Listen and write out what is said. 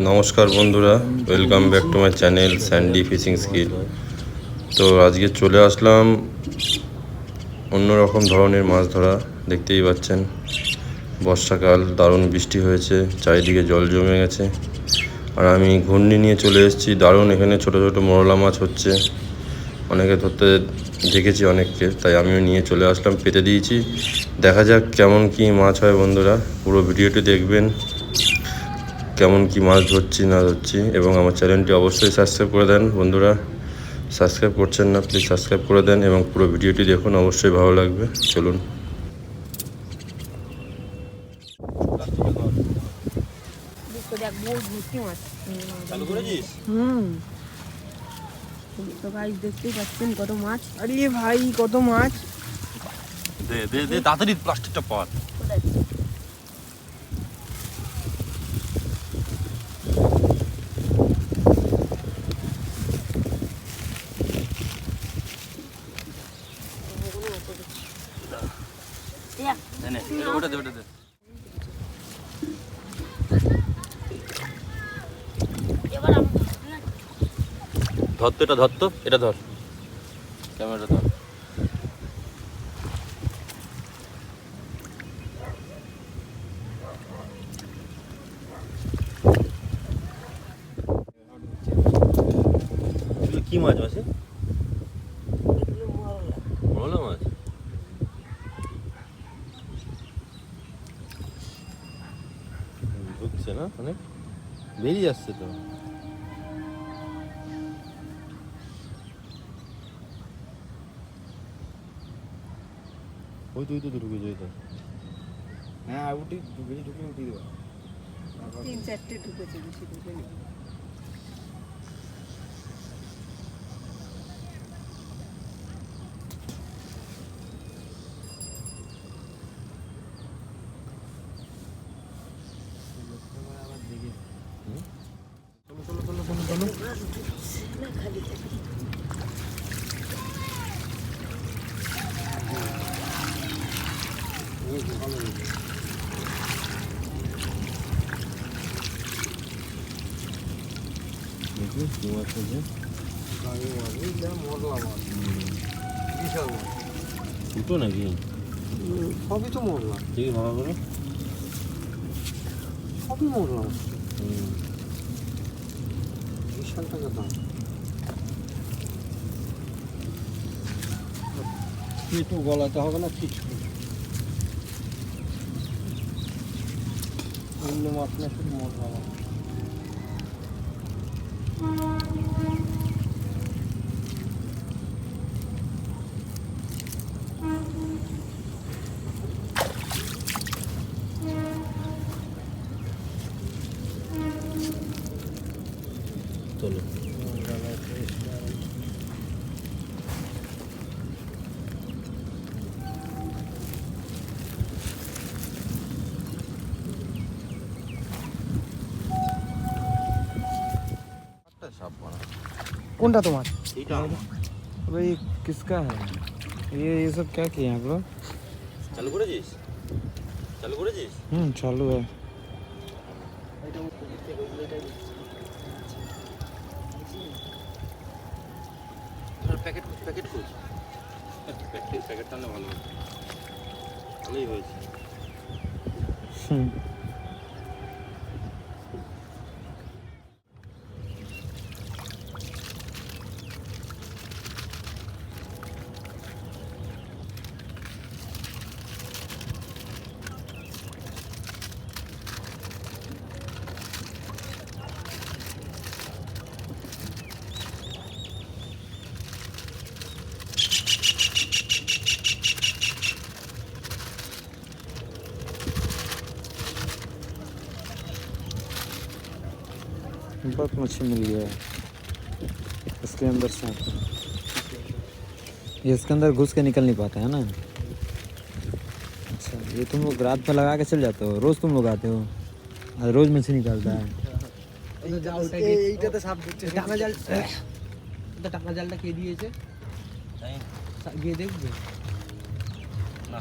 নমস্কার বন্ধুরা, welcome back to my channel Sandy fishing skill. তো আজকে চলে আসলাম অন্যরকম ধরনের মাছ ধরা। দেখতেই পাচ্ছেন বর্ষাকাল, দারুণ বৃষ্টি হয়েছে, চারিদিকে জল জমে গেছে। আর আমি ঘূর্ণি নিয়ে চলে এসেছি। দারুণ এখানে ছোট ছোট মোরলা মাছ হচ্ছে, অনেকে ধরতে দেখেছি অনেককে, তাই আমিও নিয়ে চলে আসলাম, পেতে দিয়েছি। দেখা যাক কেমন কি মাছ হয়। বন্ধুরা পুরো ভিডিওটি দেখবেন, কেমন কি মাছ ধরছি না ধরছি, এবং আমার চ্যানেলটি অবশ্যই সাবস্ক্রাইব করে দেন। বন্ধুরা সাবস্ক্রাইব করছেন না, প্লিজ সাবস্ক্রাইব করে দেন এবং পুরো ভিডিওটি দেখুন, অবশ্যই ভালো লাগবে। চলুন। তো গাইস দেখতেই পাচ্ছেন কত মাছ। আরে ভাই কত মাছ! দে দে দে তাড়াতাড়ি প্লাস্টিকটা পাত। ওটা দে ওটা দে। ধর তো এটা, ধর তো এটা, ধর ক্যামেরাটা ধর। কি মাছ আছে? মোরলা মাছ। ঢুকছে না, অনেক বেরিয়ে আসছে তো। ওই তুই তো ঢুকেছে, ওই তো। হ্যাঁ উঠি ঢুকে উঠি দেবো। 3-4টে ঢুকেছে, বেশি ঢুকেনি। দেখি কি মাছ আছে। মোরলা মাছ, বিশাল মাছ। দুটো নাকি? সবই তো মোরলা, দেখি ভালো করে। সবই মোরলা মাছ, বিশাল টাকা দাম। একটু গলাতে হবে না কিছু, অন্য মাছ না, শুধু মোরলা মাছ। চলো কোনটা তোমার? এইটা আমার। भाई किसका है ये सब क्या किए हैं आप लोग? চালু করেছিস? চালু করেছিস? चालू है। প্যাকেট প্যাকেট খুঁজ। প্যাকেট টানলে ভালো হবে। ভালোই হয়েছে। बहुत मच्छी मिल गया है इसके अंदर से। ये इसके अंदर घुस के निकल नहीं पाता है ना। अच्छा, ये तुम लोग रात में लगा के चल जाते हो? रोज तुम लोग आते हो? आज रोज मछली निकलता है। এইটাতে সাপ দিচ্ছে, টানা জাল, টানা জালটা কে দিয়েছে? গিয়ে দেখবে না